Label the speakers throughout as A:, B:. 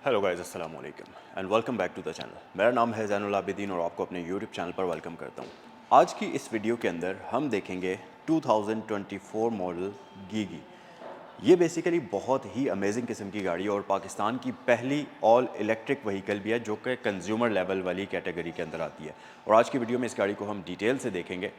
A: Hello guys, अस्सलाम वालेकुम and welcome back to the channel. मेरा नाम है ज़ैनुल आबिदीन और आपको अपने यूट्यूब चैनल पर वेलकम करता हूँ। आज की इस वीडियो के अंदर हम देखेंगे 2024 मॉडल गीगी। ये बेसिकली बहुत ही अमेजिंग किस्म की गाड़ी है और पाकिस्तान की पहली ऑल इलेक्ट्रिक व्हीकल भी है जो कि कंज्यूमर लेवल वाली कैटेगरी के अंदर आती है। और आज की वीडियो में इस गाड़ी को हम डिटेल से देखेंगे,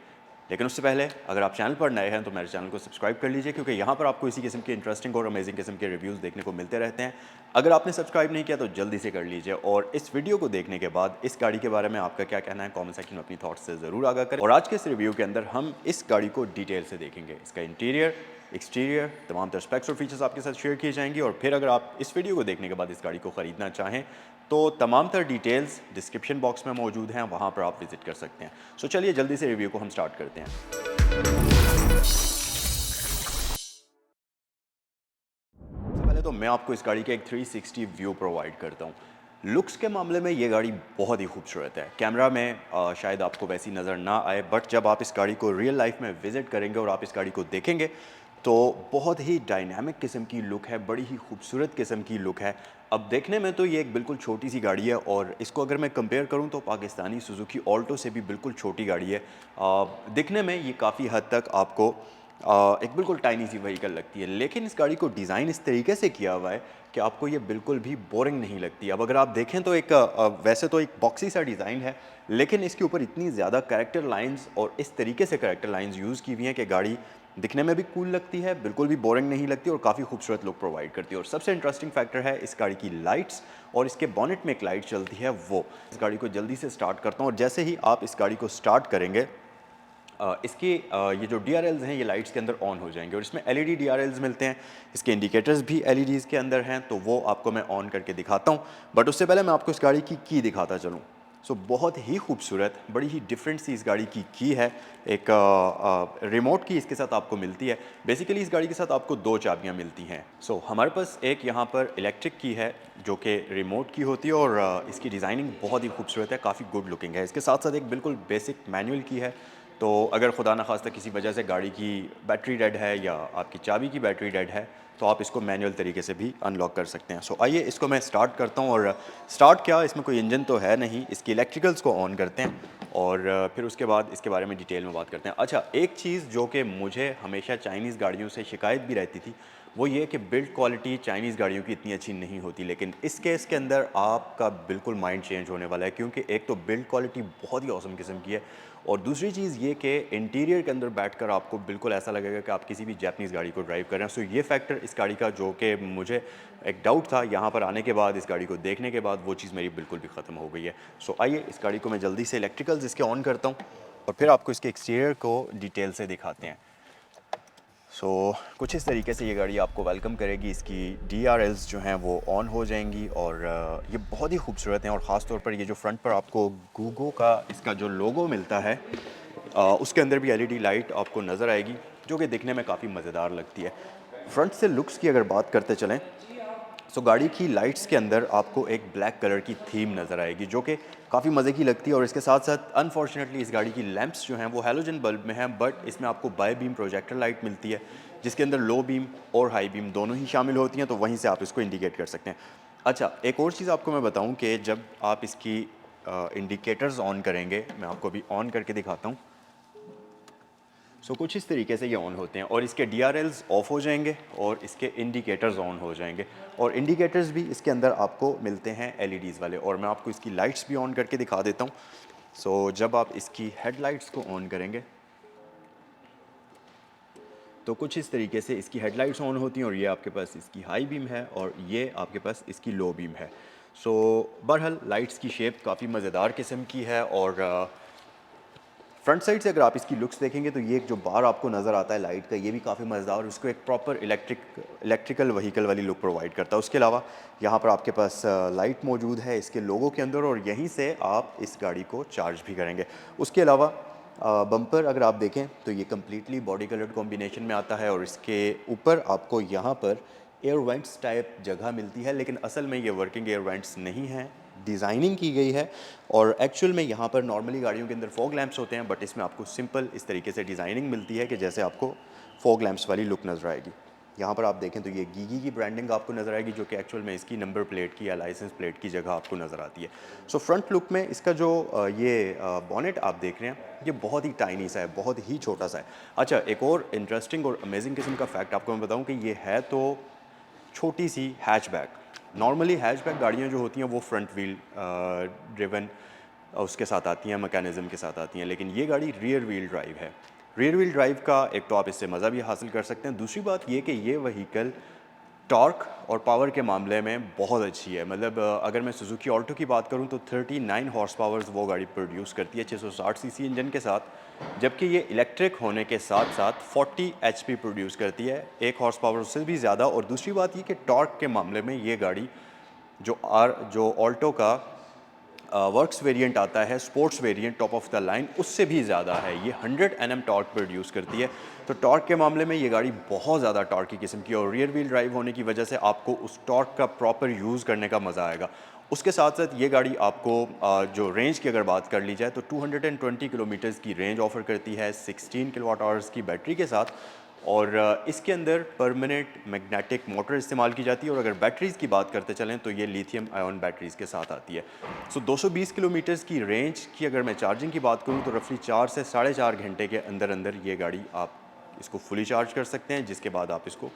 A: लेकिन उससे पहले अगर आप चैनल पर नए हैं तो मेरे चैनल को सब्सक्राइब कर लीजिए, क्योंकि यहाँ पर आपको इसी किस्म के इंटरेस्टिंग और अमेजिंग किस्म के रिव्यूज़ देखने को मिलते रहते हैं। अगर आपने सब्सक्राइब नहीं किया तो जल्दी से कर लीजिए और इस वीडियो को देखने के बाद इस गाड़ी के बारे में आपका क्या कहना है कमेंट सेक्शन में अपनी थॉट्स से ज़रूर आगाह करें। और आज के इस रिव्यू के अंदर हम इस गाड़ी को डिटेल से देखेंगे, इसका इंटीरियर, एक्सटीरियर, तमाम तर स्पेक्स और फीचर्स आपके साथ शेयर किए जाएंगे। और फिर अगर आप इस वीडियो को देखने के बाद इस गाड़ी को ख़रीदना चाहें तो तमाम तर डिटेल्स डिस्क्रिप्शन बॉक्स में मौजूद हैं, वहाँ पर आप विजिट कर सकते हैं। सो चलिए जल्दी से रिव्यू को हम स्टार्ट करते हैं। सबसे पहले तो मैं आपको इस गाड़ी का एक 360 व्यू प्रोवाइड करता हूँ। लुक्स के मामले में ये गाड़ी बहुत ही खूबसूरत है। कैमरा में शायद आपको वैसी नज़र ना आए, बट जब आप इस गाड़ी को रियल लाइफ में विज़िट करेंगे और आप इस गाड़ी को देखेंगे तो बहुत ही डायनामिक किस्म की लुक है, बड़ी ही खूबसूरत किस्म की लुक है। अब देखने में तो ये एक बिल्कुल छोटी सी गाड़ी है और इसको अगर मैं कंपेयर करूं तो पाकिस्तानी सुजुकी ऑल्टो से भी बिल्कुल छोटी गाड़ी है। दिखने में ये काफ़ी हद तक आपको एक बिल्कुल टाइनी सी व्हीकल लगती है, लेकिन इस गाड़ी को डिज़ाइन इस तरीके से किया हुआ है कि आपको ये बिल्कुल भी बोरिंग नहीं लगती। अब अगर आप देखें तो एक वैसे तो एक बॉक्सी सा डिज़ाइन है, लेकिन इसके ऊपर इतनी ज़्यादा कैरेक्टर लाइंस और इस तरीके से कैरेक्टर लाइंस यूज़ की हुई हैं कि गाड़ी दिखने में भी कूल लगती है, बिल्कुल भी बोरिंग नहीं लगती और काफ़ी खूबसूरत लुक प्रोवाइड करती है। और सबसे इंटरेस्टिंग फैक्टर है इस गाड़ी की लाइट्स, और इसके बॉनेट में एक लाइट चलती है वो। इस गाड़ी को जल्दी से स्टार्ट करता हूँ और जैसे ही आप इस गाड़ी को स्टार्ट करेंगे इसके ये जो DRLs हैं ये लाइट्स के अंदर ऑन हो जाएंगे और इसमें LED DRLs मिलते हैं। इसके इंडिकेटर्स भी LEDs के अंदर हैं, तो वो आपको मैं ऑन करके दिखाता हूँ। बट उससे पहले मैं आपको इस गाड़ी की दिखाता चलूँ। सो बहुत ही खूबसूरत, बड़ी ही डिफरेंट सी इस गाड़ी की है। एक रिमोट की इसके साथ आपको मिलती है। बेसिकली इस गाड़ी के साथ आपको दो चाबियाँ मिलती हैं। सो हमारे पास एक यहाँ पर इलेक्ट्रिक की है जो कि रिमोट की होती है और इसकी डिज़ाइनिंग बहुत ही खूबसूरत है, काफ़ी गुड लुकिंग है। इसके साथ साथ एक बिल्कुल बेसिक मैनुअल की है, तो अगर खुदा न खास्ता किसी वजह से गाड़ी की बैटरी डेड है या आपकी चाबी की बैटरी डेड है तो आप इसको मैनुअल तरीके से भी अनलॉक कर सकते हैं। सो आइए इसको मैं स्टार्ट करता हूँ। और स्टार्ट क्या, इसमें कोई इंजन तो है नहीं, इसकी इलेक्ट्रिकल्स को ऑन करते हैं और फिर उसके बाद इसके बारे में डिटेल में बात करते हैं। अच्छा, एक चीज़ जो कि मुझे हमेशा चाइनीज़ गाड़ियों से शिकायत भी रहती थी वो ये कि बिल्ड क्वालिटी चाइनीज़ गाड़ियों की इतनी अच्छी नहीं होती, लेकिन इस केस के अंदर आपका बिल्कुल माइंड चेंज होने वाला है, क्योंकि एक तो बिल्ड क्वालिटी बहुत ही औसम किस्म की है और दूसरी चीज़ ये कि इंटीरियर के अंदर बैठकर आपको बिल्कुल ऐसा लगेगा कि आप किसी भी जापानीज़ गाड़ी को ड्राइव कर रहे हैं। सो ये फैक्टर इस गाड़ी का जो कि मुझे एक डाउट था, यहाँ पर आने के बाद इस गाड़ी को देखने के बाद वो चीज़ मेरी बिल्कुल भी ख़त्म हो गई है। सो आइए इस गाड़ी को मैं जल्दी से इलेक्ट्रिकल्स इसके ऑन करता हूँ और फिर आपको इसके एक्सटीरियर को डिटेल से दिखाते हैं। सो कुछ इस तरीके से ये गाड़ी आपको वेलकम करेगी। इसकी DRLs जो हैं वो ऑन हो जाएंगी और ये बहुत ही खूबसूरत हैं। और ख़ास तौर पर ये जो फ्रंट पर आपको गूगो का इसका जो लोगो मिलता है उसके अंदर भी LED लाइट आपको नज़र आएगी, जो कि दिखने में काफ़ी मज़ेदार लगती है। फ्रंट से लुक्स की अगर बात करते चलें सो गाड़ी की लाइट्स के अंदर आपको एक ब्लैक कलर की थीम नज़र आएगी जो कि काफ़ी मज़े की लगती है। और इसके साथ साथ अनफॉर्चुनेटली इस गाड़ी की लैंप्स जो हैं वो हैलोजन बल्ब में हैं, बट इसमें आपको बाय बीम प्रोजेक्टर लाइट मिलती है जिसके अंदर लो बीम और हाई बीम दोनों ही शामिल होती हैं, तो वहीं से आप इसको इंडिकेट कर सकते हैं। अच्छा, एक और चीज़ आपको मैं बताऊँ कि जब आप इसकी इंडिकेटर्स ऑन करेंगे, मैं आपको अभी ऑन करके दिखाता हूँ। सो कुछ इस तरीके से ये ऑन होते हैं और इसके DRLs ऑफ हो जाएंगे और इसके इंडिकेटर्स ऑन हो जाएंगे। और इंडिकेटर्स भी इसके अंदर आपको मिलते हैं LEDs वाले, और मैं आपको इसकी लाइट्स भी ऑन करके दिखा देता हूँ। सो जब आप इसकी हेडलाइट्स को ऑन करेंगे तो कुछ इस तरीके से इसकी हेडलाइट्स ऑन होती हैं और ये आपके पास इसकी हाई बीम है और ये आपके पास इसकी लो बीम है। सो बहरहाल लाइट्स की शेप काफ़ी मज़ेदार किस्म की है। और फ्रंट साइड से अगर आप इसकी लुक्स देखेंगे तो ये जो बार आपको नज़र आता है लाइट का, ये भी काफ़ी मज़ेदार और उसको एक प्रॉपर इलेक्ट्रिकल व्हीकल वाली लुक प्रोवाइड करता है। उसके अलावा यहाँ पर आपके पास लाइट मौजूद है इसके लोगों के अंदर और यहीं से आप इस गाड़ी को चार्ज भी करेंगे। उसके अलावा बम्पर अगर आप देखें तो ये कम्प्लीटली बॉडी कलर्ड कॉम्बिनेशन में आता है और इसके ऊपर आपको यहाँ पर एयर वेंट्स टाइप जगह मिलती है, लेकिन असल में ये वर्किंग एयर वेंट्स नहीं हैं, डिज़ाइनिंग की गई है। और एक्चुअल में यहाँ पर नॉर्मली गाड़ियों के अंदर फॉग लैंप्स होते हैं, बट इसमें आपको सिंपल इस तरीके से डिज़ाइनिंग मिलती है कि जैसे आपको फॉग लैंप्स वाली लुक नज़र आएगी। यहाँ पर आप देखें तो ये गीगी की ब्रांडिंग आपको नज़र आएगी, जो कि एक्चुअल में इसकी नंबर प्लेट की या लाइसेंस प्लेट की जगह आपको नज़र आती है। सो फ्रंट लुक में इसका जो ये बॉनेट आप देख रहे हैं, ये बहुत ही टाइनी सा है, बहुत ही छोटा सा है। अच्छा, एक और इंटरेस्टिंग और अमेजिंग किस्म का फैक्ट आपको मैं बताऊँ कि ये है तो छोटी सी हैचबैक। नॉर्मली हैचबैक गाड़ियाँ जो होती हैं वो फ्रंट व्हील ड्रिवन उसके साथ आती हैं, मैकेनिज़्म के साथ आती हैं, लेकिन ये गाड़ी रियर व्हील ड्राइव है। रियर व्हील ड्राइव का एक तो आप इससे मज़ा भी हासिल कर सकते हैं, दूसरी बात ये कि ये व्हीकल टॉर्क और पावर के मामले में बहुत अच्छी है। मतलब अगर मैं सुजुकी ऑल्टो की बात करूं तो 39 हॉर्स पावर्स वो गाड़ी प्रोड्यूस करती है 660 सीसी इंजन के साथ, जबकि ये इलेक्ट्रिक होने के साथ साथ 40 एचपी प्रोड्यूस करती है, 1 हॉर्स पावर उससे भी ज़्यादा। और दूसरी बात ये कि टॉर्क के मामले में ये गाड़ी जो ऑल्टो का वर्क्स वेरिएंट आता है, sports variant top of the line, उससे भी ज़्यादा है। ये 100 Nm टॉर्क प्रोड्यूस करती है। तो टॉर्क के मामले में ये गाड़ी बहुत ज़्यादा टॉर्क की किस्म की, और रियर व्हील ड्राइव होने की वजह से आपको उस टॉर्क का प्रॉपर यूज़ करने का मज़ा आएगा। उसके साथ साथ ये गाड़ी आपको जो रेंज की अगर बात कर ली जाए तो 220 किलोमीटर्स की रेंज ऑफ़र करती है 16 किलोवाट आवर्स की बैटरी के साथ। और इसके अंदर परमानेंट मैग्नेटिक मोटर इस्तेमाल की जाती है, और अगर बैटरीज़ की बात करते चलें तो ये लिथियम आयन बैटरीज़ के साथ आती है। सो 220 किलोमीटर्स की रेंज की अगर मैं चार्जिंग की बात करूं तो रफली 4 से 4.5 घंटे के अंदर अंदर ये गाड़ी आप इसको फुली चार्ज कर सकते हैं, जिसके बाद आप इसको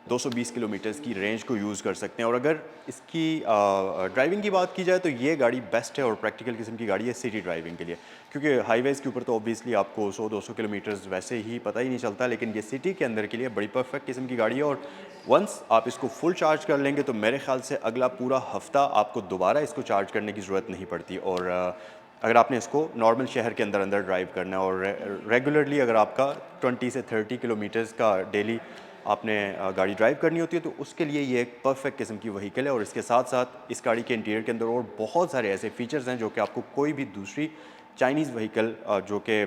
A: 220 किलोमीटर्स की रेंज को यूज़ कर सकते हैं। और अगर इसकी ड्राइविंग की बात की जाए तो ये गाड़ी बेस्ट है और प्रैक्टिकल किस्म की गाड़ी है सिटी ड्राइविंग के लिए, क्योंकि हाईवेज़ के ऊपर तो ऑब्वियसली आपको 100-200 किलोमीटर्स वैसे ही पता ही नहीं चलता, लेकिन ये सिटी के अंदर के लिए बड़ी परफेक्ट किस्म की गाड़ी है। और वंस आप इसको फुल चार्ज कर लेंगे तो मेरे ख्याल से अगला पूरा हफ्ता आपको दोबारा इसको चार्ज करने की ज़रूरत नहीं पड़ती। और अगर आपने इसको नॉर्मल शहर के अंदर अंदर ड्राइव करना है और रेगुलरली अगर आपका 20 से 30 किलोमीटर्स का डेली आपने गाड़ी ड्राइव करनी होती है तो उसके लिए ये एक परफेक्ट किस्म की व्हीकल है। और इसके साथ साथ इस गाड़ी के इंटीरियर के अंदर और बहुत सारे ऐसे फीचर्स हैं जो कि आपको कोई भी दूसरी चाइनीज़ व्हीकल जो कि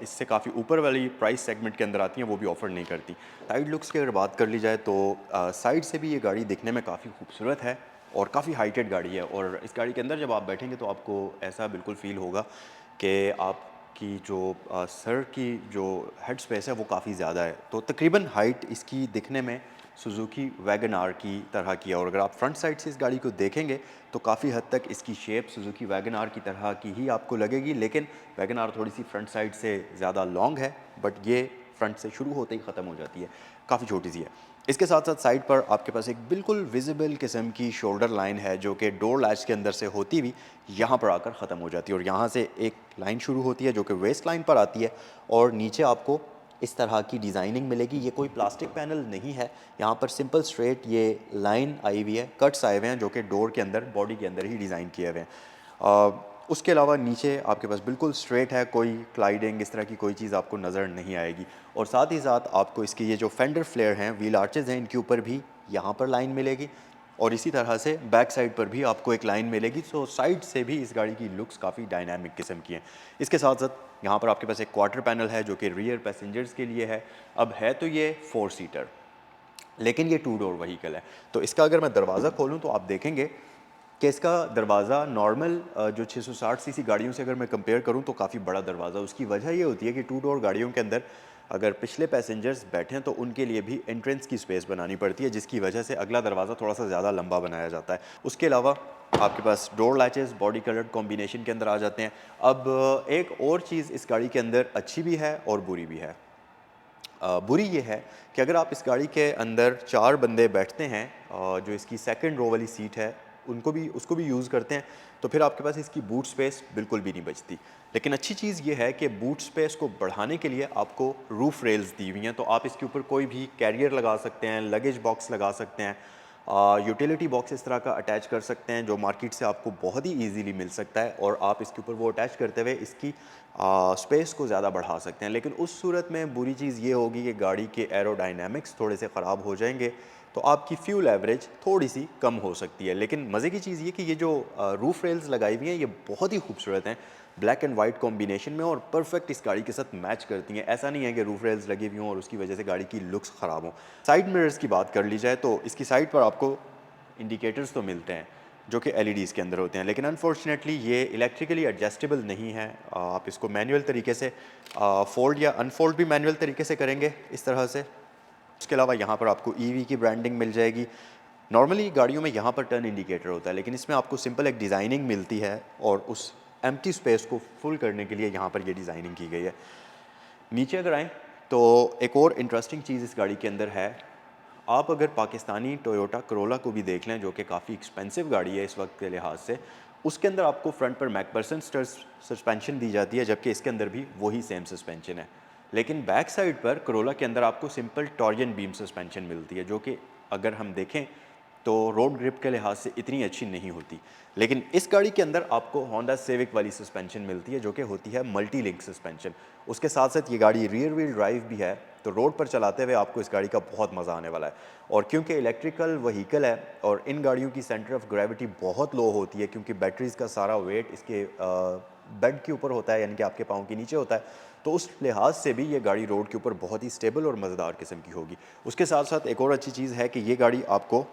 A: इससे काफ़ी ऊपर वाली प्राइस सेगमेंट के अंदर आती हैं वो भी ऑफ़र नहीं करती। साइड लुक्स की अगर बात कर ली जाए तो साइड से भी ये गाड़ी दिखने में काफ़ी खूबसूरत है और काफ़ी हाइटेड गाड़ी है। और इस गाड़ी के अंदर जब आप बैठेंगे तो आपको ऐसा बिल्कुल फ़ील होगा कि आपकी जो सर की जो हेड स्पेस है वो काफ़ी ज़्यादा है। तो तकरीबन हाइट इसकी दिखने में सुजुकी वैगन आर की तरह की है, और अगर आप फ्रंट साइड से इस गाड़ी को देखेंगे तो काफ़ी हद तक इसकी शेप सुजुकी वैगन आर की तरह की ही आपको लगेगी, लेकिन वैगन आर थोड़ी सी फ्रंट साइड से ज़्यादा लॉन्ग है, बट ये फ्रंट से शुरू होते ही ख़त्म हो जाती है, काफ़ी छोटी सी है। इसके साथ साथ साइड पर आपके पास एक बिल्कुल विजिबल किस्म की शोल्डर लाइन है जो कि डोर लैच के अंदर से होती हुई यहाँ पर आकर ख़त्म हो जाती है, और यहाँ से एक लाइन शुरू होती है जो कि वेस्ट लाइन पर आती है, और नीचे आपको इस तरह की डिज़ाइनिंग मिलेगी। ये कोई प्लास्टिक पैनल नहीं है, यहाँ पर सिंपल स्ट्रेट ये लाइन आई हुई है, कट्स आए हुए हैं जो कि डोर के अंदर बॉडी के अंदर ही डिज़ाइन किए हुए हैं। उसके अलावा नीचे आपके पास बिल्कुल स्ट्रेट है, कोई क्लाइडिंग इस तरह की कोई चीज़ आपको नज़र नहीं आएगी। और साथ ही साथ आपको इसके ये जो फेंडर फ्लेयर हैं, व्हील आर्चेज़ हैं, इनके ऊपर भी यहाँ पर लाइन मिलेगी, और इसी तरह से बैक साइड पर भी आपको एक लाइन मिलेगी। सो साइड से भी इस गाड़ी की लुक्स काफ़ी डायनामिक किस्म की हैं। इसके साथ साथ यहाँ पर आपके पास एक क्वार्टर पैनल है जो कि रियर पैसेंजर्स के लिए है। अब है तो ये 4 सीटर, लेकिन ये 2 डोर व्हीकल है। तो इसका अगर मैं दरवाज़ा खोलूँ तो आप देखेंगे कि इसका दरवाज़ा नॉर्मल जो 660 सीसी गाड़ियों से अगर मैं कंपेयर करूं तो काफ़ी बड़ा दरवाज़ा। उसकी वजह ये होती है कि 2 डोर गाड़ियों के अंदर अगर पिछले पैसेंजर्स बैठे हैं तो उनके लिए भी एंट्रेंस की स्पेस बनानी पड़ती है, जिसकी वजह से अगला दरवाज़ा थोड़ा सा ज़्यादा लंबा बनाया जाता है। उसके अलावा आपके पास door latches body coloured combination के अंदर आ जाते हैं। अब एक और चीज़ इस गाड़ी के अंदर अच्छी भी है और बुरी भी है। बुरी ये है कि अगर आप इस गाड़ी के अंदर 4 बंदे बैठते हैं, जो इसकी सेकंड रो वाली सीट है उसको भी यूज़ करते हैं, तो फिर आपके पास इसकी बूट स्पेस बिल्कुल भी नहीं बचती। लेकिन अच्छी चीज़ ये है कि बूट स्पेस को बढ़ाने के लिए आपको रूफ रेल्स दी हुई हैं, तो आप इसके ऊपर कोई भी कैरियर लगा सकते हैं, लगेज बॉक्स लगा सकते हैं, यूटिलिटी बॉक्स इस तरह का अटैच कर सकते हैं जो मार्केट से आपको बहुत ही ईजीली मिल सकता है, और आप इसके ऊपर वो अटैच करते हुए इसकी स्पेस को ज़्यादा बढ़ा सकते हैं। लेकिन उस सूरत में बुरी चीज़ ये होगी कि गाड़ी के एरोडायनामिक्स थोड़े से ख़राब हो जाएंगे, तो आपकी फ्यूल एवरेज थोड़ी सी कम हो सकती है। लेकिन मज़े की चीज़ ये कि ये जो रूफ रेल्स लगाई हुई हैं ये बहुत ही खूबसूरत हैं, ब्लैक एंड वाइट कॉम्बिनेशन में, और परफेक्ट इस गाड़ी के साथ मैच करती हैं। ऐसा नहीं है कि रूफ रेल्स लगी हुई हों और उसकी वजह से गाड़ी की लुक्स ख़राब हों। साइड मिरर्स की बात कर ली जाए तो इसकी साइड पर आपको इंडिकेटर्स तो मिलते हैं जो कि एलईडीज़ के अंदर होते हैं, लेकिन अनफॉर्चुनेटली ये इलेक्ट्रिकली एडजस्टेबल नहीं है। आप इसको मैनुअल तरीके से फोल्ड या अनफोल्ड भी मैनुअल तरीके से करेंगे इस तरह से, उसके अलावा यहाँ पर आपको ईवी की ब्रांडिंग मिल जाएगी। नॉर्मली गाड़ियों में यहाँ पर टर्न इंडिकेटर होता है, लेकिन इसमें आपको सिंपल एक डिज़ाइनिंग मिलती है और उस एम्प्टी स्पेस को फुल करने के लिए यहाँ पर ये डिज़ाइनिंग की गई है। नीचे अगर आएँ तो एक और इंटरेस्टिंग चीज़ इस गाड़ी के अंदर है, आप अगर पाकिस्तानी टोयोटा करोला को भी देख लें जो कि काफ़ी एक्सपेंसिव गाड़ी है इस वक्त के लिहाज से, उसके अंदर आपको फ्रंट पर मैकफर्सन सस्पेंशन दी जाती है, जबकि इसके अंदर भी वही सेम सस्पेंशन है। लेकिन बैक साइड पर करोला के अंदर आपको सिंपल टॉरियन बीम सस्पेंशन मिलती है, जो कि अगर हम देखें तो रोड ग्रिप के लिहाज से इतनी अच्छी नहीं होती। लेकिन इस गाड़ी के अंदर आपको होंडा सिविक वाली सस्पेंशन मिलती है, जो कि होती है मल्टी लिंक सस्पेंशन। उसके साथ साथ ये गाड़ी रियर व्हील ड्राइव भी है, तो रोड पर चलाते हुए आपको इस गाड़ी का बहुत मज़ा आने वाला है। और क्योंकि इलेक्ट्रिकल व्हीकल है और इन गाड़ियों की सेंटर ऑफ ग्रेविटी बहुत लो होती है, क्योंकि बैटरीज़ का सारा वेट इसके बेड के ऊपर होता है, यानी कि आपके पाँव के नीचे होता है, तो उस लिहाज से भी ये गाड़ी रोड के ऊपर बहुत ही स्टेबल और मज़ेदार किस्म की होगी। उसके साथ साथ एक और अच्छी चीज़ है कि ये गाड़ी आपको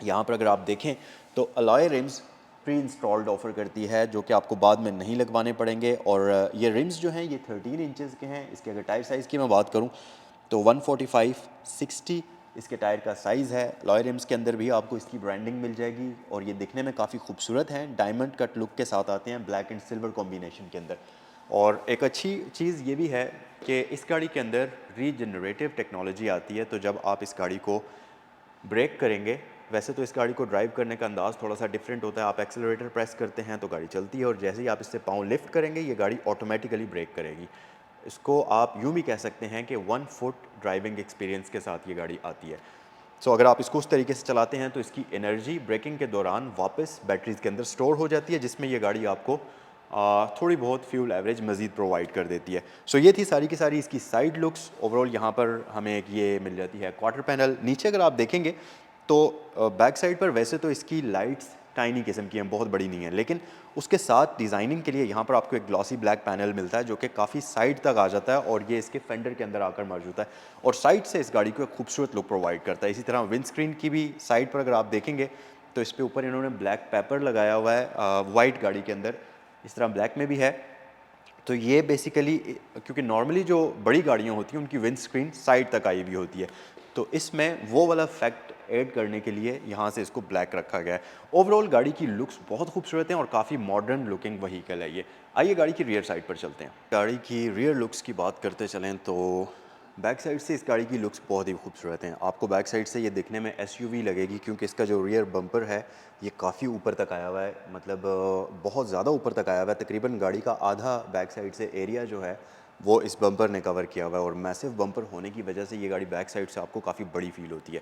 A: यहाँ पर अगर आप देखें तो alloy RIMS pre installed offer करती है, जो कि आपको बाद में नहीं लगवाने पड़ेंगे। और ये रिम्स जो हैं ये 13 इंचज़ के हैं। इसके अगर टायर साइज़ की मैं बात करूँ तो 145/60 इसके टायर का साइज़ है। अलॉय रिम्स के अंदर भी आपको इसकी ब्रांडिंग मिल जाएगी और ये दिखने में काफ़ी खूबसूरत हैं, डायमंड कट लुक के साथ आते हैं ब्लैक एंड सिल्वर कॉम्बिनेशन के अंदर। और एक अच्छी चीज़ ये भी है कि इस गाड़ी के अंदर रीजनरेटिव टेक्नोलॉजी आती है, तो जब आप इस गाड़ी को ब्रेक करेंगे, वैसे तो इस गाड़ी को ड्राइव करने का अंदाज़ थोड़ा सा डिफरेंट होता है, आप एक्सेलरेटर प्रेस करते हैं तो गाड़ी चलती है और जैसे ही आप इससे पाँव लिफ्ट करेंगे ये गाड़ी ऑटोमेटिकली ब्रेक करेगी। इसको आप यूँ भी कह सकते हैं कि 1 फुट ड्राइविंग एक्सपीरियंस के साथ ये गाड़ी आती है। सो अगर आप इसको उस तरीके से चलाते हैं तो इसकी एनर्जी ब्रेकिंग के दौरान वापस बैटरीज़ के अंदर स्टोर हो जाती है, जिसमें ये गाड़ी आपको थोड़ी बहुत फ्यूल एवरेज मज़ीद प्रोवाइड कर देती है। सो ये थी सारी की सारी इसकी साइड लुक्स। ओवरऑल यहाँ पर हमें एक ये मिल जाती है क्वार्टर पैनल। नीचे अगर आप देखेंगे तो बैक साइड पर वैसे तो इसकी लाइट्स टाइनी किस्म की हैं, बहुत बड़ी नहीं है, लेकिन उसके साथ डिज़ाइनिंग के लिए यहाँ पर आपको एक ग्लॉसी ब्लैक पैनल मिलता है जो कि काफ़ी साइड तक आ जाता है और ये इसके फेंडर के अंदर आकर मौजूद है और साइड से इस गाड़ी को एक खूबसूरत लुक प्रोवाइड करता है। इसी तरह विंड स्क्रीन की भी साइड पर अगर आप देखेंगे तो इस पे ऊपर इन्होंने ब्लैक पेपर लगाया हुआ है, वाइट गाड़ी के अंदर इस तरह ब्लैक में भी है। तो ये बेसिकली क्योंकि नॉर्मली जो बड़ी गाड़ियाँ होती हैं उनकी विंड स्क्रीन साइड तक आई हुई होती है, तो इसमें वो वाला फैक्ट ऐड करने के लिए यहाँ से इसको ब्लैक रखा गया है। ओवरऑल गाड़ी की लुक्स बहुत खूबसूरत हैं और काफ़ी मॉडर्न लुकिंग व्हीकल है ये। आइए गाड़ी की रियर साइड पर चलते हैं। गाड़ी की रियर लुक्स की बात करते चलें तो बैक साइड से इस गाड़ी की लुक्स बहुत ही खूबसूरत हैं। आपको बैक साइड से ये दिखने में एसयूवी लगेगी, क्योंकि इसका जो रियर बम्पर है ये काफ़ी ऊपर तक आया हुआ है, मतलब बहुत ज़्यादा ऊपर तक आया हुआ है। तकरीबन गाड़ी का आधा बैक साइड से एरिया जो है वो इस बम्पर ने कवर किया हुआ है और मैसिव बम्पर होने की वजह से ये गाड़ी बैक साइड से आपको काफ़ी बड़ी फील होती है।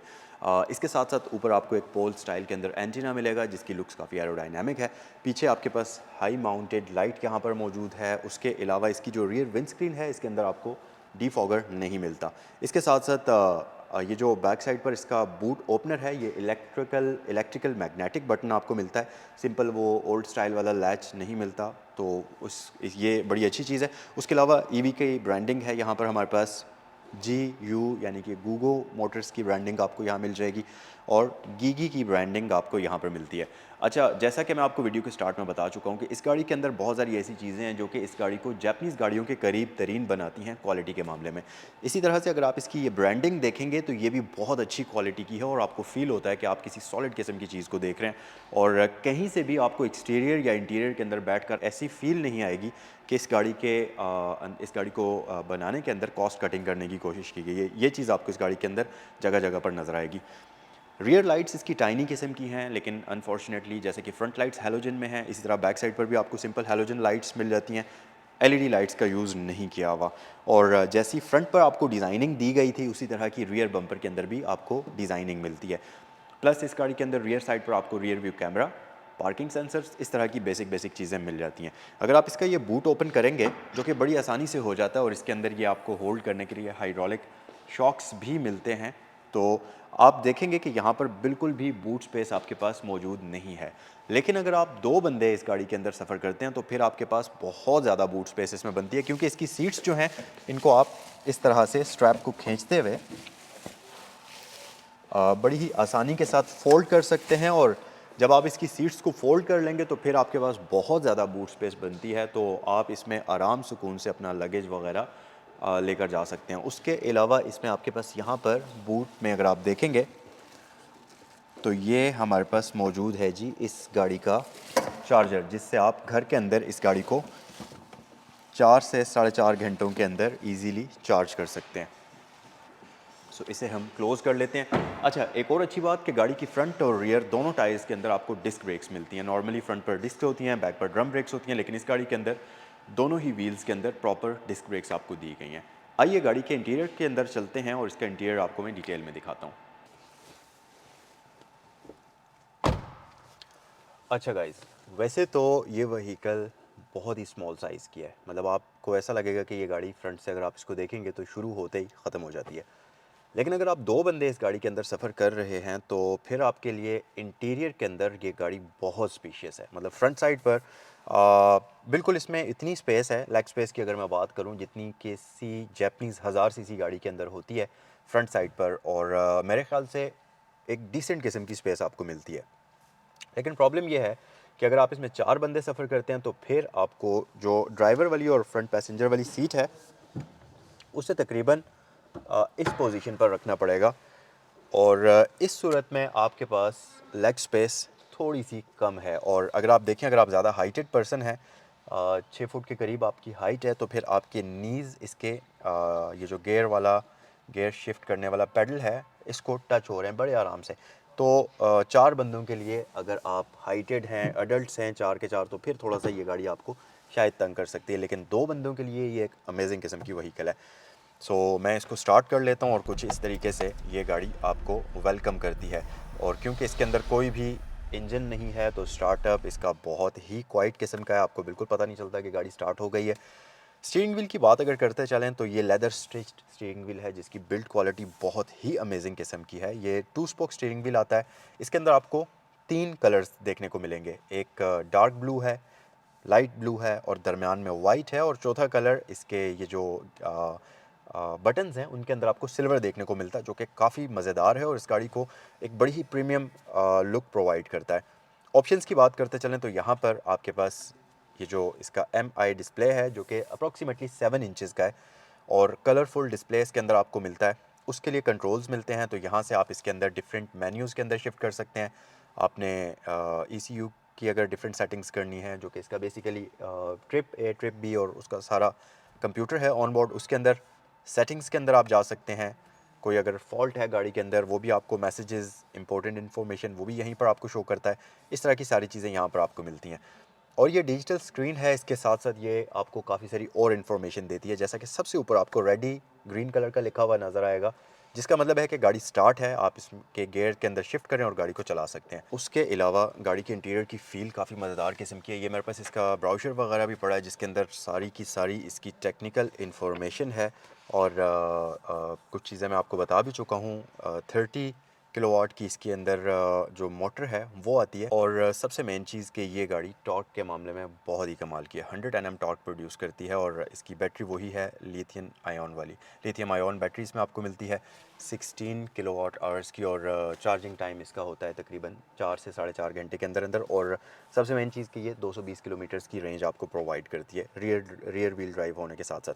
A: इसके साथ साथ ऊपर आपको एक पोल स्टाइल के अंदर एंटीना मिलेगा जिसकी लुक्स काफ़ी एरोडाइनमिक है। पीछे आपके पास हाई माउंटेड लाइट यहाँ पर मौजूद है। उसके अलावा इसकी जो रियर विंड स्क्रीन है इसके अंदर आपको डीफॉगर नहीं मिलता। इसके साथ साथ ये जो बैक साइड पर इसका बूट ओपनर है ये इलेक्ट्रिकल मैग्नेटिक बटन आपको मिलता है, सिंपल वो ओल्ड स्टाइल वाला लैच नहीं मिलता, तो ये बड़ी अच्छी चीज़ है। उसके अलावा ईवी की ब्रांडिंग है यहाँ पर हमारे पास GU यानी कि गूगो मोटर्स की ब्रांडिंग आपको यहाँ मिल जाएगी और गीगी की ब्रांडिंग आपको यहाँ पर मिलती है। अच्छा, जैसा कि मैं आपको वीडियो के स्टार्ट में बता चुका हूँ कि इस गाड़ी के अंदर बहुत सारी ऐसी चीज़ें हैं जो कि इस गाड़ी को जापानीज़ गाड़ियों के करीब तरीन बनाती हैं क्वालिटी के मामले में। इसी तरह से अगर आप इसकी ये ब्रांडिंग देखेंगे तो ये भी बहुत अच्छी क्वालिटी की है और आपको फील होता है कि आप किसी सॉलिड किस्म की चीज़ को देख रहे हैं और कहीं से भी आपको एक्सटीरियर या इंटीरियर के अंदर बैठकर ऐसी फील नहीं आएगी कि इस गाड़ी को बनाने के अंदर कॉस्ट कटिंग करने की कोशिश की गई है। ये चीज़ आपको इस गाड़ी के अंदर जगह जगह पर नज़र आएगी। रियर लाइट्स इसकी टाइनी किस्म की हैं, लेकिन अनफॉर्चुनेटली जैसे कि फ्रंट लाइट्स हैलोजन में हैं, इसी तरह बैक साइड पर भी आपको सिंपल हैलोजन लाइट्स मिल जाती हैं। LED लाइट्स का यूज़ नहीं किया हुआ और जैसी फ्रंट पर आपको डिज़ाइनिंग दी गई थी उसी तरह की रियर बम्पर के अंदर भी आपको डिज़ाइनिंग मिलती है। प्लस इस गाड़ी के अंदर रियर साइड पर आपको rear view camera, parking sensors, इस तरह की बेसिक चीज़ें मिल जाती हैं। अगर आप इसका ये बूट ओपन करेंगे जो कि बड़ी आसानी से हो जाता है और इसके अंदर ये आपको होल्ड करने के लिए हाइड्रोलिक शॉक्स भी मिलते हैं, तो आप देखेंगे कि यहाँ पर बिल्कुल भी बूट स्पेस आपके पास मौजूद नहीं है। लेकिन अगर आप 2 बंदे इस गाड़ी के अंदर सफ़र करते हैं तो फिर आपके पास बहुत ज़्यादा बूट स्पेस इसमें बनती है, क्योंकि इसकी सीट्स जो हैं इनको आप इस तरह से स्ट्रैप को खींचते हुए बड़ी ही आसानी के साथ फोल्ड कर सकते हैं और जब आप इसकी सीट्स को फोल्ड कर लेंगे तो फिर आपके पास बहुत ज़्यादा बूट स्पेस बनती है, तो आप इसमें आराम सुकून से अपना लगेज वगैरह लेकर जा सकते हैं। उसके अलावा इसमें आपके पास यहाँ पर बूट में अगर आप देखेंगे तो ये हमारे पास मौजूद है जी इस गाड़ी का चार्जर, जिससे आप घर के अंदर इस गाड़ी को 4 से 4.5 घंटों के अंदर इजीली चार्ज कर सकते हैं। सो इसे हम क्लोज़ कर लेते हैं। अच्छा, एक और अच्छी बात कि गाड़ी की फ्रंट और रियर दोनों टायर्स के अंदर आपको डिस्क ब्रेक्स मिलती हैं। नॉर्मली फ्रंट पर डिस्क होती हैं, बैक पर ड्रम ब्रेक्स होती हैं, लेकिन इस गाड़ी के अंदर दोनों ही व्हील्स के अंदर प्रॉपर डिस्क ब्रेक्स आपको दी गई हैं। आइए गाड़ी के इंटीरियर के अंदर चलते हैं और इसका इंटीरियर आपको मैं डिटेल में दिखाता हूँ। अच्छा गाइस, वैसे तो ये व्हीकल बहुत ही स्मॉल साइज़ की है, मतलब आपको ऐसा लगेगा कि ये गाड़ी फ्रंट से अगर आप इसको देखेंगे तो शुरू होते ही ख़त्म हो जाती है। लेकिन अगर आप 2 बंदे इस गाड़ी के अंदर सफ़र कर रहे हैं तो फिर आपके लिए इंटीरियर के अंदर ये गाड़ी बहुत स्पेशियस है। मतलब फ्रंट साइड पर बिल्कुल इसमें इतनी स्पेस है, लेग स्पेस की अगर मैं बात करूं, जितनी किसी जैपनीज़ 1000 सीसी गाड़ी के अंदर होती है फ्रंट साइड पर, और मेरे ख्याल से एक डिसेंट किस्म की स्पेस आपको मिलती है। लेकिन प्रॉब्लम ये है कि अगर आप इसमें 4 बंदे सफ़र करते हैं तो फिर आपको जो ड्राइवर वाली और फ्रंट पैसेंजर वाली सीट है उसे तकरीबन इस पोजीशन पर रखना पड़ेगा, और इस सूरत में आपके पास लेग स्पेस थोड़ी सी कम है। और अगर आप देखें, अगर आप ज़्यादा हाइटेड पर्सन हैं, 6 फुट के करीब आपकी हाइट है, तो फिर आपके नीज़ इसके ये जो गेयर शिफ्ट करने वाला पेडल है इसको टच हो रहे हैं बड़े आराम से। तो 4 बंदों के लिए अगर आप हाइटेड हैं, अडल्ट्स हैं 4 के 4, तो फिर थोड़ा सा ये गाड़ी आपको शायद तंग कर सकती है, लेकिन 2 बंदों के लिए ये एक अमेजिंग किस्म की व्हीकल है। सो मैं इसको स्टार्ट कर लेता हूँ और कुछ इस तरीके से ये गाड़ी आपको वेलकम करती है। और क्योंकि इसके अंदर कोई भी इंजन नहीं है तो स्टार्टअप इसका बहुत ही क्वाइट किस्म का है, आपको बिल्कुल पता नहीं चलता कि गाड़ी स्टार्ट हो गई है। स्टीयरिंग व्हील की बात अगर करते चलें तो ये लेदर स्टिच्ड स्टीयरिंग व्हील है, जिसकी बिल्ड क्वालिटी बहुत ही अमेजिंग किस्म की है। ये 2 स्पोक स्टीयरिंग व्हील आता है। इसके अंदर आपको 3 कलर्स देखने को मिलेंगे, एक डार्क ब्लू है, लाइट ब्लू है और दरमियान में वाइट है, और चौथा कलर इसके ये जो बटन्स हैं उनके अंदर आपको सिल्वर देखने को मिलता है, जो कि काफ़ी मज़ेदार है और इस गाड़ी को एक बड़ी ही प्रीमियम लुक प्रोवाइड करता है। ऑप्शंस की बात करते चलें तो यहाँ पर आपके पास ये जो इसका MI डिस्प्ले है, जो कि अप्रॉक्सीमेटली 7 इंचज़ का है, और कलरफुल डिस्प्ले इसके अंदर आपको मिलता है। उसके लिए कंट्रोल्स मिलते हैं, तो यहाँ से आप इसके अंदर डिफरेंट मेन्यूज़ के अंदर शिफ्ट कर सकते हैं। आपने ECU की अगर डिफरेंट सेटिंग्स करनी है, जो कि इसका basically trip A trip B और उसका सारा कंप्यूटर है ऑन बोर्ड, उसके अंदर सेटिंग्स के अंदर आप जा सकते हैं। कोई अगर फॉल्ट है गाड़ी के अंदर, वो भी आपको मैसेजेस, इंपॉर्टेंट इन्फॉर्मेशन, वो भी यहीं पर आपको शो करता है। इस तरह की सारी चीज़ें यहाँ पर आपको मिलती हैं। और ये डिजिटल स्क्रीन है, इसके साथ साथ ये आपको काफ़ी सारी और इन्फॉर्मेशन देती है, जैसा कि सबसे ऊपर आपको रेडी ग्रीन कलर का लिखा हुआ नज़र आएगा, जिसका मतलब है कि गाड़ी स्टार्ट है, आप इसके गियर के अंदर शिफ्ट करें और गाड़ी को चला सकते हैं। उसके अलावा गाड़ी के इंटीरियर की फ़ील काफ़ी मज़ेदार किस्म की है। ये मेरे पास इसका ब्राउचर वगैरह भी पड़ा है, जिसके अंदर सारी की सारी इसकी टेक्निकल इन्फॉर्मेशन है, और कुछ चीज़ें मैं आपको बता भी चुका हूँ। 30 किलोवाट की इसके अंदर जो मोटर है वो आती है, और सबसे मेन चीज़ कि ये गाड़ी टॉर्क के मामले में बहुत ही कमाल की है, 100 Nm टॉर्क प्रोड्यूस करती है, और इसकी बैटरी वही है लिथियम आयन बैटरी इसमें आपको मिलती है 16 किलोवाट आवर्स की, और चार्जिंग टाइम इसका होता है तकरीबन 4 से 4.5 घंटे के अंदर अंदर। और सबसे मेन चीज़ कि ये 220 किलोमीटर्स की रेंज आपको प्रोवाइड करती है रियर व्हील ड्राइव होने के साथ साथ।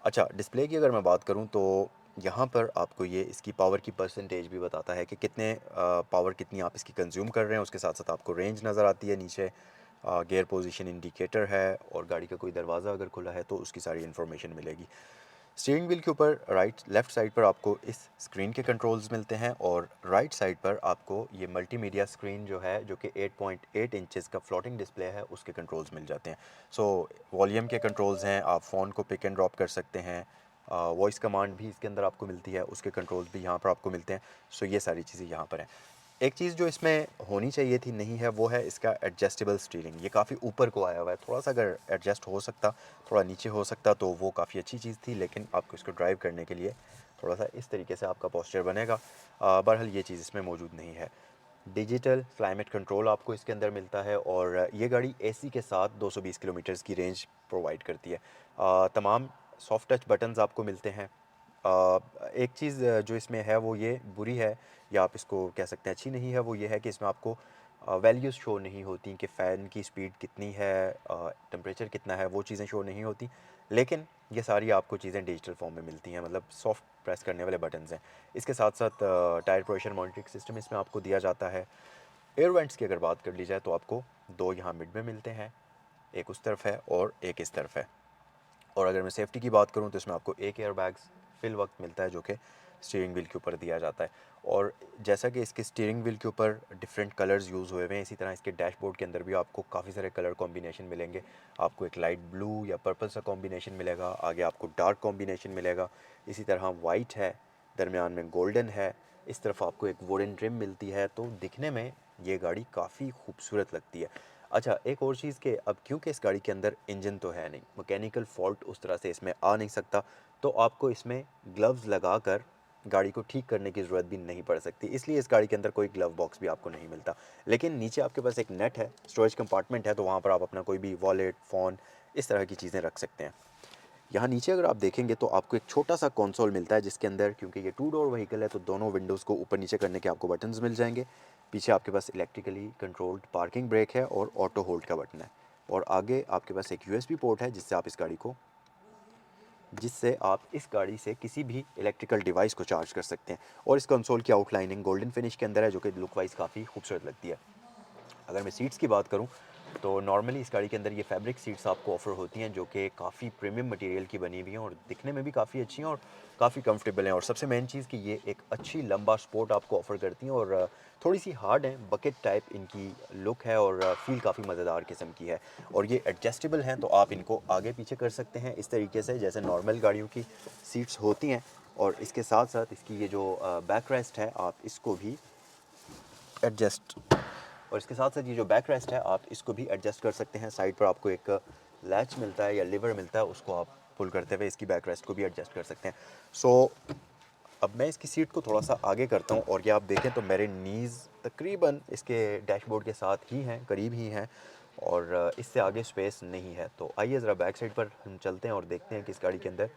A: अच्छा, डिस्प्ले की अगर मैं बात करूं तो यहाँ पर आपको ये इसकी पावर की परसेंटेज भी बताता है कि कितने पावर कितनी आप इसकी कंज्यूम कर रहे हैं। उसके साथ साथ आपको रेंज नज़र आती है, नीचे गियर पोजीशन इंडिकेटर है, और गाड़ी का कोई दरवाज़ा अगर खुला है तो उसकी सारी इन्फॉर्मेशन मिलेगी। स्टीयरिंग व्हील के ऊपर लेफ़्ट साइड पर आपको इस स्क्रीन के कंट्रोल्स मिलते हैं, और राइट साइड पर आपको ये मल्टीमीडिया स्क्रीन जो है, जो कि 8.8 इंचेस का फ्लोटिंग डिस्प्ले है, उसके कंट्रोल्स मिल जाते हैं। सो वॉल्यूम के कंट्रोल्स हैं, आप फ़ोन को पिक एंड ड्रॉप कर सकते हैं, वॉइस कमांड भी इसके अंदर आपको मिलती है, उसके कंट्रोल्स भी यहाँ पर आपको मिलते हैं। सो ये सारी चीज़ें यहाँ पर हैं। एक चीज़ जो इसमें होनी चाहिए थी नहीं है, वो है इसका एडजस्टेबल स्टीयरिंग। ये काफ़ी ऊपर को आया हुआ है, थोड़ा सा अगर एडजस्ट हो सकता, थोड़ा नीचे हो सकता तो वो काफ़ी अच्छी चीज़ थी, लेकिन आपको इसको ड्राइव करने के लिए थोड़ा सा इस तरीके से आपका पोस्चर बनेगा। बहरहाल ये चीज़ इसमें मौजूद नहीं है। डिजिटल क्लाइमेट कंट्रोल आपको इसके अंदर मिलता है, और ये गाड़ी AC के साथ 220 किलोमीटर्स की रेंज प्रोवाइड करती है। तमाम सॉफ्ट टच बटन्स आपको मिलते हैं। एक चीज़ जो इसमें है वो ये बुरी है, या आप इसको कह सकते हैं अच्छी नहीं है, वो ये है कि इसमें आपको वैल्यूज़ शो नहीं होती कि फ़ैन की स्पीड कितनी है, टेम्परेचर कितना है, वो चीज़ें शो नहीं होती। लेकिन ये सारी आपको चीज़ें डिजिटल फॉर्म में मिलती हैं, मतलब सॉफ्ट प्रेस करने वाले बटन्स हैं। इसके साथ साथ टायर प्रेशर मॉनिटरिंग सिस्टम इसमें आपको दिया जाता है। एयर वेंट्स की अगर बात कर ली जाए तो आपको 2 यहाँ मिड में मिलते हैं, एक उस तरफ है और एक इस तरफ है। और अगर मैं सेफ्टी की बात करूँ तो इसमें आपको एक एयर बैग्स फिल वक्त मिलता है जो कि स्टीयरिंग व्हील के ऊपर दिया जाता है। और जैसा कि इसके स्टीयरिंग व्हील के ऊपर डिफरेंट कलर्स यूज़ हुए हुए हैं, इसी तरह इसके डैशबोर्ड के अंदर भी आपको काफ़ी सारे कलर कॉम्बिनेशन मिलेंगे। आपको एक लाइट ब्लू या पर्पल सा कॉम्बिनेशन मिलेगा, आगे आपको डार्क कॉम्बिनेशन मिलेगा, इसी तरह वाइट है, दरमियान में गोल्डन है, इस तरफ आपको एक वुडन ट्रिम मिलती है। तो दिखने में ये गाड़ी काफ़ी खूबसूरत लगती है। अच्छा, एक और चीज़ कि अब क्योंकि इस गाड़ी के अंदर इंजन तो है नहीं, मैकेनिकल फॉल्ट उस तरह से इसमें आ नहीं सकता, तो आपको इसमें ग्लव्स लगाकर गाड़ी को ठीक करने की ज़रूरत भी नहीं पड़ सकती, इसलिए इस गाड़ी के अंदर कोई ग्लव बॉक्स भी आपको नहीं मिलता। लेकिन नीचे आपके पास एक नेट है, स्टोरेज कंपार्टमेंट है, तो वहाँ पर आप अपना कोई भी वॉलेट, फ़ोन, इस तरह की चीज़ें रख सकते हैं। यहाँ नीचे अगर आप देखेंगे तो आपको एक छोटा सा कंसोल मिलता है जिसके अंदर, क्योंकि ये 2 डोर व्हीकल है, तो दोनों विंडोज़ को ऊपर नीचे करने के आपको बटन्स मिल जाएंगे। पीछे आपके पास इलेक्ट्रिकली कंट्रोल्ड पार्किंग ब्रेक है और ऑटो होल्ड का बटन है। और आगे आपके पास एक यूएसबी पोर्ट है जिससे आप इस गाड़ी से किसी भी इलेक्ट्रिकल डिवाइस को चार्ज कर सकते हैं। और इस कंसोल की आउटलाइनिंग गोल्डन फिनिश के अंदर है जो कि लुक वाइज काफ़ी खूबसूरत लगती है। अगर मैं सीट्स की बात करूं तो नॉर्मली इस गाड़ी के अंदर ये फैब्रिक सीट्स आपको ऑफ़र होती हैं जो कि काफ़ी प्रीमियम मटेरियल की बनी हुई हैं और दिखने में भी काफ़ी अच्छी हैं और काफ़ी कंफर्टेबल हैं। और सबसे मेन चीज़ कि ये एक अच्छी लंबा स्पोर्ट आपको ऑफ़र करती हैं और थोड़ी सी हार्ड हैं, बकेट टाइप इनकी लुक है और फ़ील काफ़ी मज़ेदार किस्म की है। और ये एडजस्टेबल हैं, तो आप इनको आगे पीछे कर सकते हैं इस तरीके से जैसे नॉर्मल गाड़ियों की सीट्स होती हैं। और इसके साथ साथ इसकी ये जो बैक रेस्ट है, आप इसको भी एडजस्ट और इसके साथ साथ ये जो बैक रेस्ट है आप इसको भी एडजस्ट कर सकते हैं। साइड पर आपको एक लैच मिलता है या लीवर मिलता है, उसको आप पुल करते हुए इसकी बैक रेस्ट को भी एडजस्ट कर सकते हैं। सो अब मैं इसकी सीट को थोड़ा सा आगे करता हूँ और ये आप देखें तो मेरे नीज़ तकरीबन इसके डैशबोर्ड के साथ ही हैं, करीब ही हैं, और इससे आगे स्पेस नहीं है। तो आइए ज़रा बैक साइड पर हम चलते हैं और देखते हैं कि इस गाड़ी के अंदर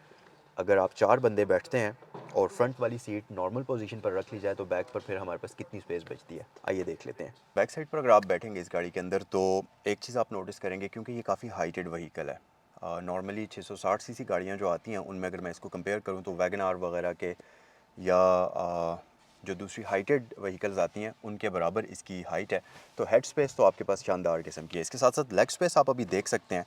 A: अगर आप 4 बंदे बैठते हैं और फ्रंट वाली सीट नॉर्मल पोजीशन पर रख ली जाए तो बैक पर फिर हमारे पास कितनी स्पेस बचती है। आइए देख लेते हैं। बैक साइड पर अगर आप बैठेंगे इस गाड़ी के अंदर तो एक चीज़ आप नोटिस करेंगे, क्योंकि ये काफ़ी हाइटेड व्हीकल है। नॉर्मली 660 सीसी गाड़ियाँ जो आती हैं उनमें अगर मैं इसको कंपेयर करूँ तो वैगन आर वगैरह के या जो दूसरी हाइटेड व्हीकल्स आती हैं उनके बराबर इसकी हाइट है। तो हेड स्पेस तो आपके पास शानदार किस्म की है। इसके साथ साथ लेग स्पेस आप अभी देख सकते हैं,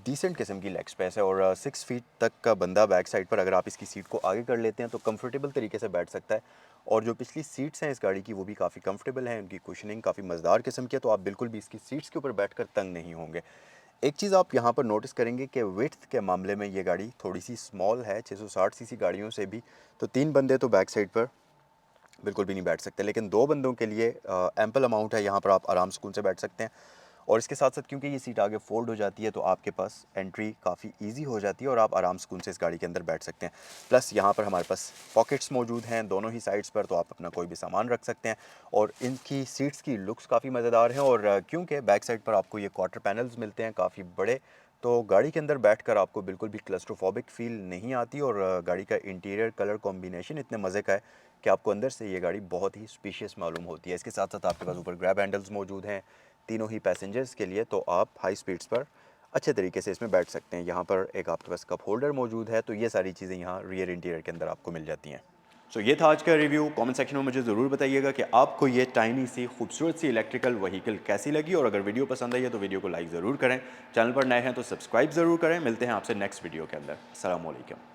A: डिसेंट किस्म की लेग स्पेस है। और 6 फीट तक का बंदा बैक साइड पर अगर आप इसकी सीट को आगे कर लेते हैं तो कंफर्टेबल तरीके से बैठ सकता है। और जो पिछली सीट्स हैं इस गाड़ी की वो भी काफ़ी कंफर्टेबल हैं, उनकी कुशनिंग काफ़ी मज़ेदार किस्म की है, तो आप बिल्कुल भी इसकी सीट्स के ऊपर बैठकर तंग नहीं होंगे। एक चीज़ आप यहाँ पर नोटिस करेंगे कि विड्थ के मामले में ये गाड़ी थोड़ी सी स्मॉल है 660 सीसी गाड़ियों से भी। तो 3 बंदे तो बैक साइड पर बिल्कुल भी नहीं बैठ सकते, लेकिन 2 बंदों के लिए एम्पल अमाउंट है, यहाँ पर आप आराम सुकून से बैठ सकते हैं। और इसके साथ साथ क्योंकि ये सीट आगे फोल्ड हो जाती है तो आपके पास एंट्री काफ़ी इजी हो जाती है और आप आराम सुकून से इस गाड़ी के अंदर बैठ सकते हैं। प्लस यहाँ पर हमारे पास पॉकेट्स मौजूद हैं दोनों ही साइड्स पर, तो आप अपना कोई भी सामान रख सकते हैं। और इनकी सीट्स की लुक्स काफ़ी मज़ेदार हैं और क्योंकि बैक साइड पर आपको ये क्वार्टर पैनल्स मिलते हैं काफ़ी बड़े, तो गाड़ी के अंदर बैठकर आपको बिल्कुल भी क्लस्ट्रोफोबिक फील नहीं आती। और गाड़ी का इंटीरियर कलर कॉम्बिनेशन इतने मज़े का है कि आपको अंदर से ये गाड़ी बहुत ही स्पेशियस मालूम होती है। इसके साथ साथ आपके पास ऊपर ग्रैब हैंडल्स मौजूद हैं तीनों ही पैसेंजर्स के लिए, तो आप हाई स्पीड्स पर अच्छे तरीके से इसमें बैठ सकते हैं। यहाँ पर एक आपके पास कप होल्डर मौजूद है, तो ये सारी चीज़ें यहाँ रियर इंटीरियर के अंदर आपको मिल जाती हैं। सो ये था आज का रिव्यू। कमेंट सेक्शन में मुझे ज़रूर बताइएगा कि आपको ये टाइनी सी खूबसूरत सी इलेक्ट्रिकल व्हीकल कैसी लगी, और अगर वीडियो पसंद आई है तो वीडियो को लाइक ज़रूर करें, चैनल पर नए हैं तो सब्सक्राइब ज़रूर करें। मिलते हैं आपसे नेक्स्ट वीडियो के अंदर। अस्सलाम वालेकुम।